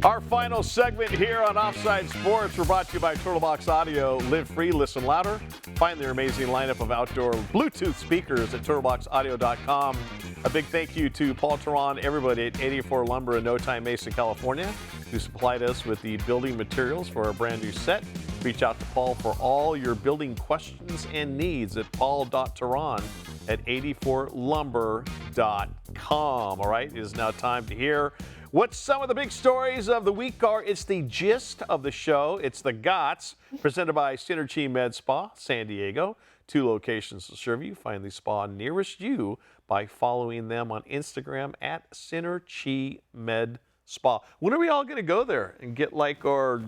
Our final segment here on Offside Sports, we're brought to you by Turtle Box Audio. Live free, listen louder. Find their amazing lineup of outdoor Bluetooth speakers at turtleboxaudio.com. A big thank you to Paul Teron, everybody at 84 Lumber in No Time Mesa, California, who supplied us with the building materials for our brand new set. Reach out to Paul for all your building questions and needs at paul.teron at 84lumber.com. All right, it is now time to hear what some of the big stories of the week are. It's the gist of the show. It's the GOTS, presented by Synergy Med Spa, San Diego. 2 locations to serve you. Find the spa nearest you by following them on Instagram at Synergy Med Spa. When are we all going to go there and get like our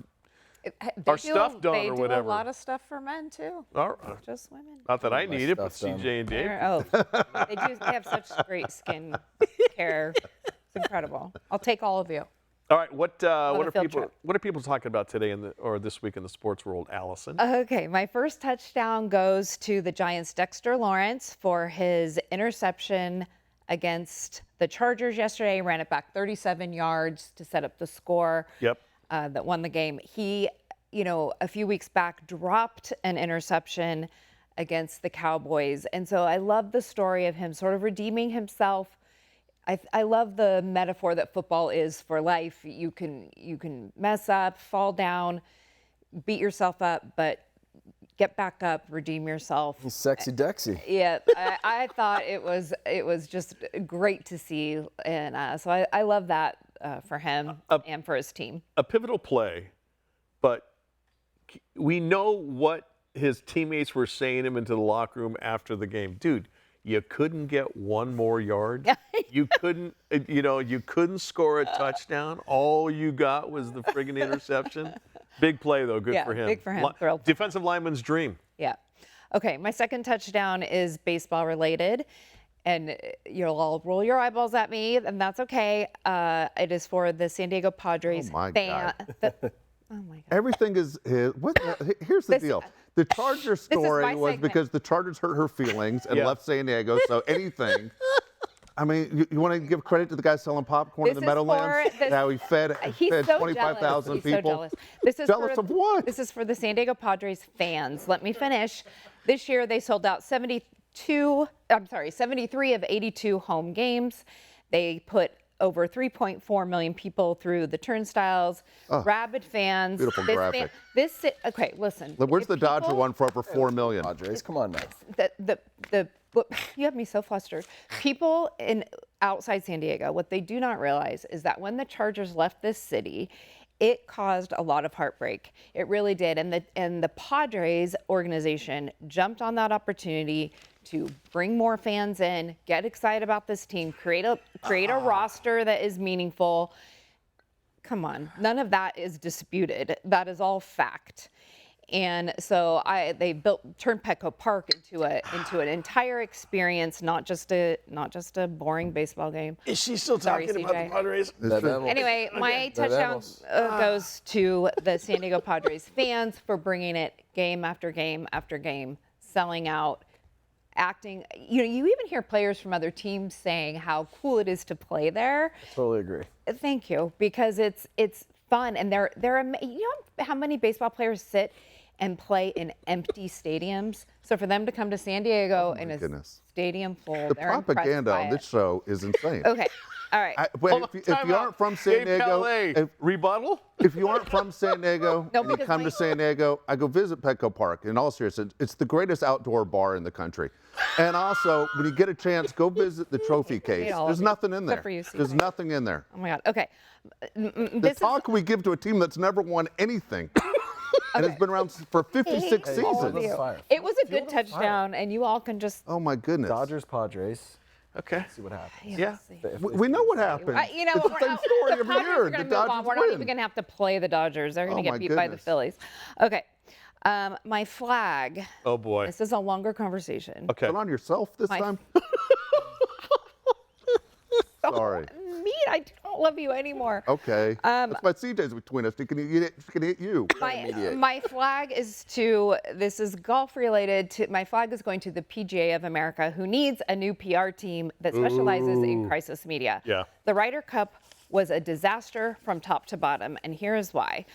stuff done or whatever? They do a lot of stuff for men too. Just women. Not that I need it, but CJ and Dave. They have such great skin care. It's incredible. I'll take all of you. All right, what are people talking about today or this week in the sports world, Allison? Okay, my first touchdown goes to the Giants' Dexter Lawrence for his interception against the Chargers yesterday. Ran it back 37 yards to set up the score. Yep. That won the game. He, a few weeks back dropped an interception against the Cowboys. And so I love the story of him sort of redeeming himself. I love the metaphor that football is for life. You can mess up, fall down, beat yourself up, but get back up, redeem yourself. Sexy Dexy. Yeah, I thought it was just great to see. And so I love that. For him and for his team. A pivotal play, but we know what his teammates were saying him into the locker room after the game. Dude, you couldn't get one more yard. You couldn't, you couldn't score a touchdown. All you got was the friggin' interception. Big play, though. Good for him. Big for him. Thrilled. Defensive lineman's dream. Yeah. Okay, my second touchdown is baseball related. And you'll all roll your eyeballs at me, and that's okay. It is for the San Diego Padres fan. Oh my God. Everything is his. Here's the deal. The Chargers story was because the Chargers hurt her feelings and left San Diego. So anything. I mean, you want to give credit to the guy selling popcorn in the Meadowlands? How he fed 25,000 people. This is jealous of what? This is for the San Diego Padres fans. Let me finish. This year they sold out 73 of 82 home games. They put over 3.4 million people through the turnstiles. Rabid fans. Beautiful graphic. Okay, listen. Where's the Dodger one for over 4 million? Padres, come on now. You have me so flustered. People outside San Diego, what they do not realize is that when the Chargers left this city, it caused a lot of heartbreak. It really did. And the Padres organization jumped on that opportunity to bring more fans in, get excited about this team, create a roster that is meaningful. Come on, none of that is disputed. That is all fact. And so they turned Petco Park into an entire experience, not just a boring baseball game. Is she still talking about the Padres? Anyway, my touchdown goes to the San Diego Padres fans for bringing it game after game after game, selling out, acting. You even hear players from other teams saying how cool it is to play there. I totally agree. Thank you, because it's fun, and they're you know how many baseball players sit and play in empty stadiums. So for them to come to San Diego in a stadium full, the propaganda on this show is insane. Okay, all right. If you aren't from San Diego, rebuttal. If you aren't from San Diego and you come to San Diego, I go visit Petco Park. In all seriousness, it's the greatest outdoor bar in the country. And also, when you get a chance, go visit the trophy case. There's nothing in there. There's nothing in there. Oh my God. Okay. The talk we give to a team that's never won anything. And it's been around for 56 seasons. It was a good touchdown, and you all can just. Oh my goodness. Dodgers, Padres. Okay. See what happens. Yeah. We know what happened. It's the same story every year. The Dodgers We're not even going to have to play the Dodgers. They're going to get beat by the Phillies. Okay. My flag. Oh boy. This is a longer conversation. Okay. Put on yourself this time. Sorry. Me? don't love you anymore. Okay. That's why CJ's between us. She can hit you. My flag is this is golf related. My flag is going to the PGA of America, who needs a new PR team that specializes in crisis media. Yeah. The Ryder Cup was a disaster from top to bottom, and here is why.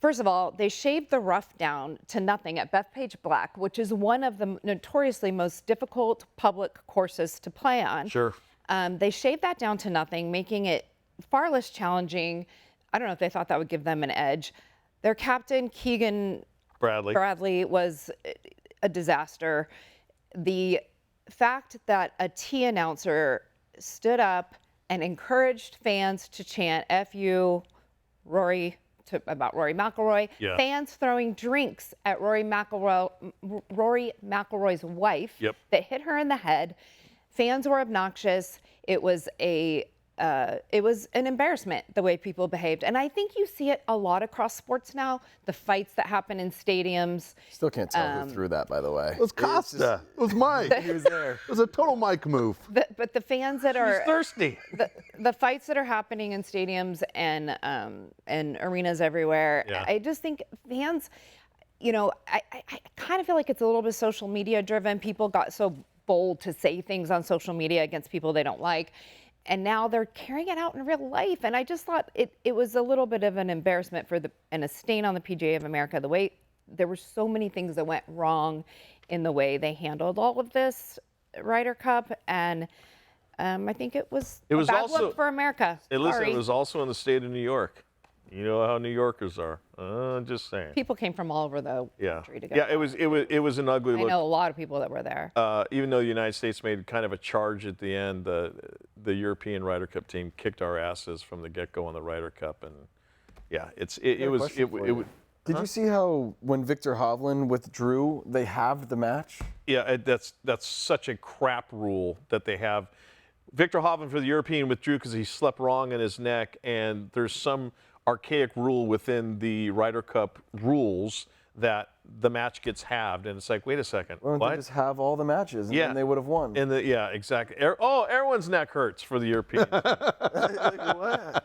First of all, they shaved the rough down to nothing at Bethpage Black, which is one of the notoriously most difficult public courses to play on. Sure. They shaved that down to nothing, making it far less challenging. I don't know if they thought that would give them an edge. Their captain, Keegan Bradley, was a disaster. The fact that a T announcer stood up and encouraged fans to chant "F you, Rory," about Rory McIlroy. Yeah. Fans throwing drinks at Rory McIlroy's wife that hit her in the head. Fans were obnoxious. It was an embarrassment the way people behaved, and I think you see it a lot across sports now. The fights that happen in stadiums. Still can't tell who threw that, by the way. It was Costa. It was Mike. He was there. It was a total Mike move. But the fans that are thirsty. The fights that are happening in stadiums and arenas everywhere. Yeah. I just think fans, I kind of feel like it's a little bit social media driven. People got so bold to say things on social media against people they don't like. And now they're carrying it out in real life. And I just thought it was a little bit of an embarrassment and a stain on the PGA of America. The way there were so many things that went wrong in the way they handled all of this Ryder Cup. And I think it was a bad look for America. Listen, it was also in the state of New York. You know how New Yorkers are. Just saying. People came from all over the country to go. Yeah, it was an ugly look. I know a lot of people that were there. Even though the United States made kind of a charge at the end, the European Ryder Cup team kicked our asses from the get-go on the Ryder Cup, and yeah, it was. Did you see how when Victor Hovland withdrew, they halved the match? Yeah, that's such a crap rule that they have. Victor Hovland for the European withdrew because he slept wrong in his neck, and there's some archaic rule within the Ryder Cup rules that the match gets halved, and it's like, wait a second, Why don't what? they just have all the matches, and then they would have won? Yeah, exactly. Everyone's neck hurts for the Europeans. What?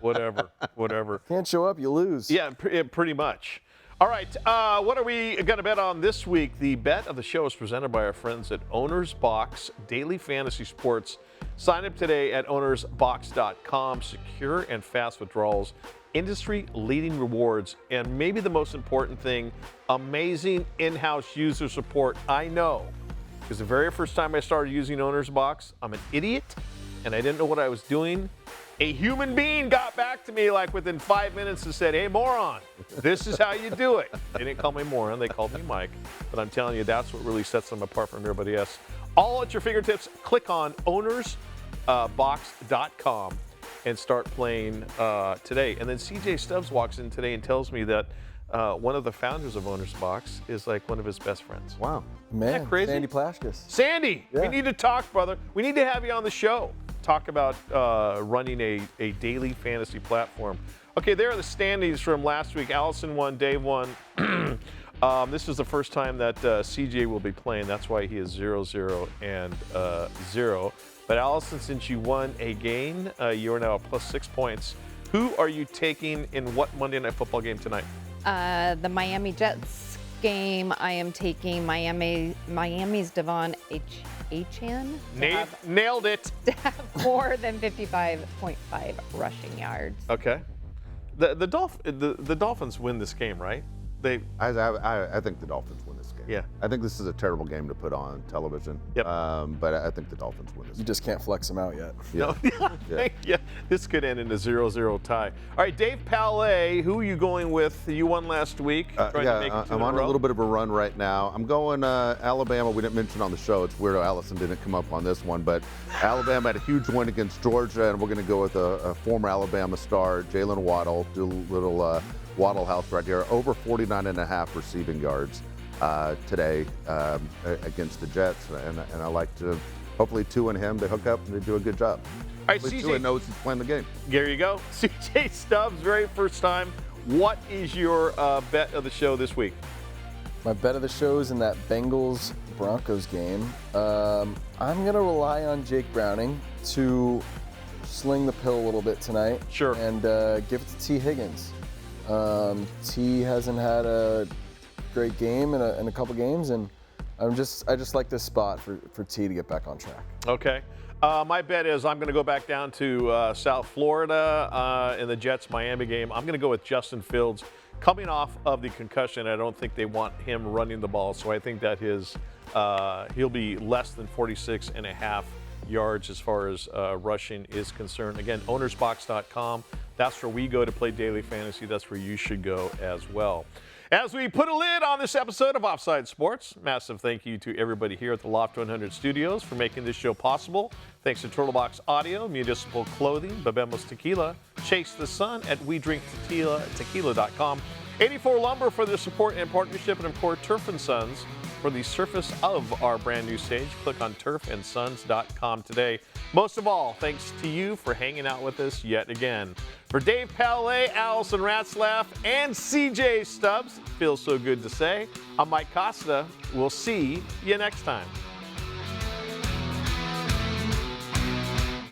Whatever. Can't show up, you lose. Yeah, pretty much. All right, what are we going to bet on this week? The bet of the show is presented by our friends at Owner's Box Daily Fantasy Sports. Sign up today at ownersbox.com. Secure and fast withdrawals, industry-leading rewards, and maybe the most important thing, amazing in-house user support. I know, because the very first time I started using Owner's Box, I'm an idiot, and I didn't know what I was doing. A human being got back to me like within 5 minutes and said, "Hey, moron, this is how you do it." They didn't call me moron, they called me Mike. But I'm telling you, that's what really sets them apart from everybody else. All at your fingertips. Click on ownersbox.com and start playing today. And then CJ Stubbs walks in today and tells me that one of the founders of Owner's Box is like one of his best friends. Wow. Man, Isn't that crazy? Sandy Plaschkes. Sandy, we Yeah. need to talk, brother. We need to have you on the show. Talk about running a daily fantasy platform. Okay, there are the standings from last week. Allison won, Dave won. This is the first time that CJ will be playing. That's why he is 0-0 and 0. But Allison, since you won a game, you are now at plus 6 points. Who are you taking in what Monday Night Football game tonight? The Miami Jets game, I am taking Miami's Devon Achane Nailed it. to have more than 55.5 rushing yards. Okay. The Dolphins win this game, right? I think the Dolphins win this game. Yeah. I think this is a terrible game to put on television. Yep. But I think the Dolphins win this You game. just can't flex them out yet. No. Yeah. This could end in a 0-0 tie. All right, Dave Palais, who are you going with? You won last week. Trying to make it two I'm in on a a row. little bit of a run right now. I'm going Alabama. We didn't mention on the show. It's weird Allison didn't come up on this one, but Alabama had a huge win against Georgia, and we're going to go with a former Alabama star, Jalen Waddle. Do a little Waddle House right here. Over 49.5 receiving yards today against the Jets, and I like to hopefully Tua and him, they hook up and they do a good job. All right, Hopefully CJ. Tua knows he's playing the game. There you go. CJ Stubbs, very first time. What is your bet of the show this week? My bet of the show is in that Bengals-Broncos game. I'm going to rely on Jake Browning to sling the pill a little bit tonight. Sure. And give it to T. Higgins. T hasn't had a great game in a couple games, and I just like this spot for T to get back on track. Okay. My bet is I'm going to go back down to South Florida in the Jets-Miami game. I'm going to go with Justin Fields. Coming off of the concussion, I don't think they want him running the ball, so I think that he'll be less than 46.5 yards as far as rushing is concerned. Again, ownersbox.com. That's where we go to play daily fantasy. That's where you should go as well. As we put a lid on this episode of Offside Sports, massive thank you to everybody here at the Loft 100 Studios for making this show possible. Thanks to Turtle Box Audio, Municipal Clothing, Babemos Tequila, Chase the Sun at WeDrinkTequila.com, 84 Lumber for the support and partnership, and of course Turf & Sons for the surface of our brand new stage. Click on turfandsons.com today. Most of all, thanks to you for hanging out with us yet again. For Dave Palais, Allison Ratzlaff, and CJ Stubbs, feels so good to say, I'm Mike Costa. We'll see you next time.